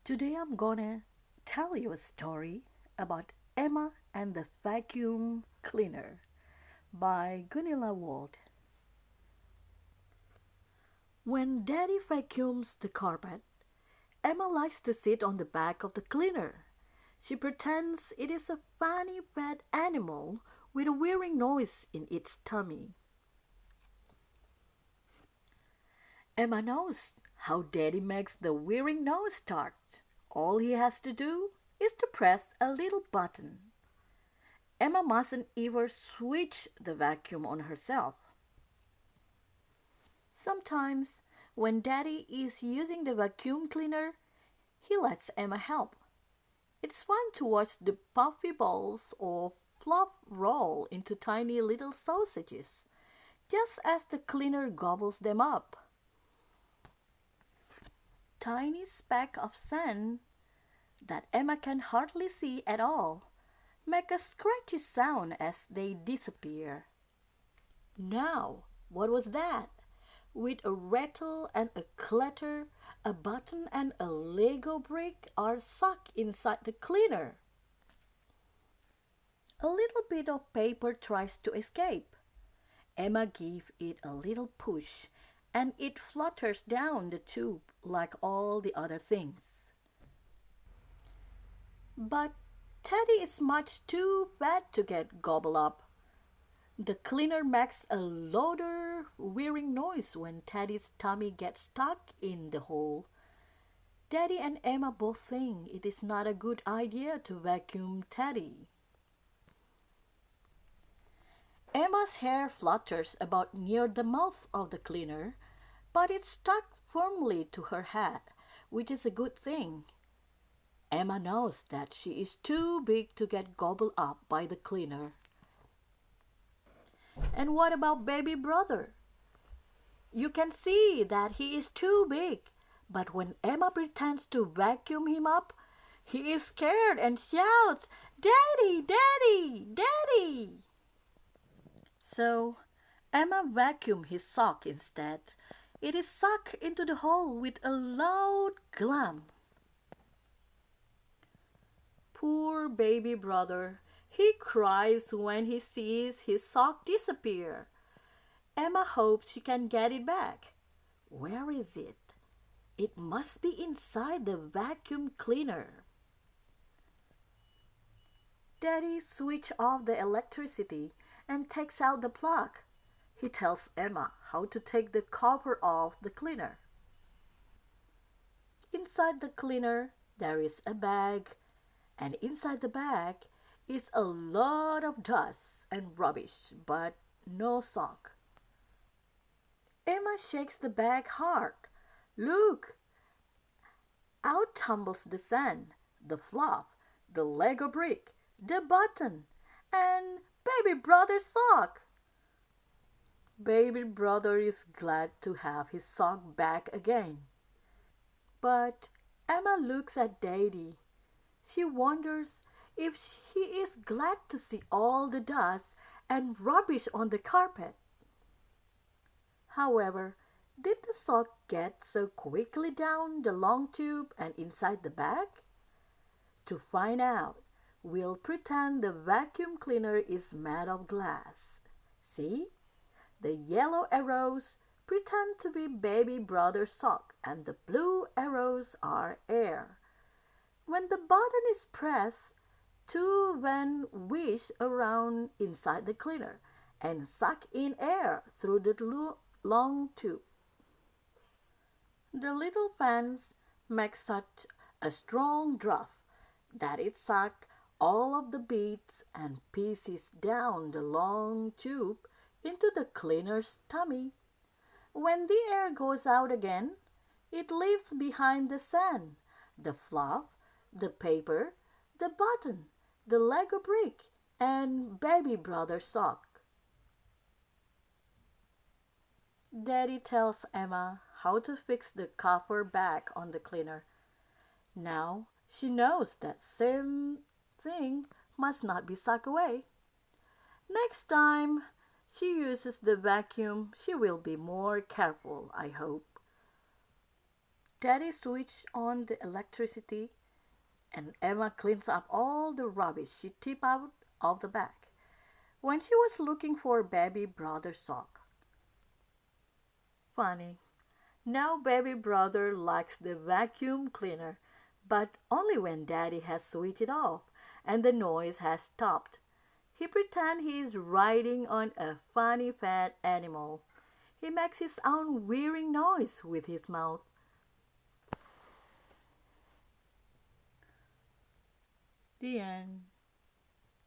Today I'm gonna tell you a story about Emma and the Vacuum Cleaner by Gunilla Wald. When Daddy vacuums the carpet, Emma likes to sit on the back of the cleaner. She pretends it is a funny pet animal with a whirring noise in its tummy. Emma knows how Daddy makes the whirring noise start. All he has to do is to press a little button. Emma mustn't ever switch the vacuum on herself. Sometimes, when Daddy is using the vacuum cleaner, he lets Emma help. It's fun to watch the puffy balls of fluff roll into tiny little sausages, just as the cleaner gobbles them up. Tiny specks of sand that Emma can hardly see at all make a scratchy sound as they disappear. Now, what was that? With a rattle and a clatter, a button and a Lego brick are sucked inside the cleaner. A little bit of paper tries to escape. Emma gives it a little push, and it flutters down the tube like all the other things. But Teddy is much too fat to get gobbled up. The cleaner makes a louder whirring noise when Teddy's tummy gets stuck in the hole. Daddy and Emma both think it is not a good idea to vacuum Teddy. Emma's hair flutters about near the mouth of the cleaner, but it's stuck firmly to her head, which is a good thing. Emma knows that she is too big to get gobbled up by the cleaner. And what about baby brother? You can see that he is too big, but when Emma pretends to vacuum him up, he is scared and shouts, "Daddy, Daddy, Daddy!" So Emma vacuums his sock instead. It is sucked into the hole with a loud glam. Poor baby brother. He cries when he sees his sock disappear. Emma hopes she can get it back. Where is it? It must be inside the vacuum cleaner. Daddy switches off the electricity and takes out the plug. He tells Emma how to take the cover off the cleaner. Inside the cleaner, there is a bag, and inside the bag is a lot of dust and rubbish, but no sock. Emma shakes the bag hard. Look! Out tumbles the sand, the fluff, the Lego brick, the button, and baby brother's sock. Baby brother is glad to have his sock back again. But Emma looks at Daddy. She wonders if he is glad to see all the dust and rubbish on the carpet. However, did the sock get so quickly down the long tube and inside the bag? To find out, we'll pretend the vacuum cleaner is made of glass. See? The yellow arrows pretend to be baby brother's sock and the blue arrows are air. When the button is pressed, two then whisk around inside the cleaner and suck in air through the long tube. The little fans make such a strong draft that it sucks all of the bits and pieces down the long tube into the cleaner's tummy. When the air goes out again, it leaves behind the sand, the fluff, the paper, the button, the Lego brick, and baby brother's sock. Daddy tells Emma how to fix the cover back on the cleaner. Now she knows that same thing must not be sucked away. Next time she uses the vacuum, she will be more careful, I hope. Daddy switched on the electricity and Emma cleans up all the rubbish she tipped out of the bag when she was looking for baby brother's sock. Funny. Now baby brother likes the vacuum cleaner, but only when daddy has switched it off and the noise has stopped. He pretends he's riding on a funny fat animal. He makes his own whirring noise with his mouth. The end.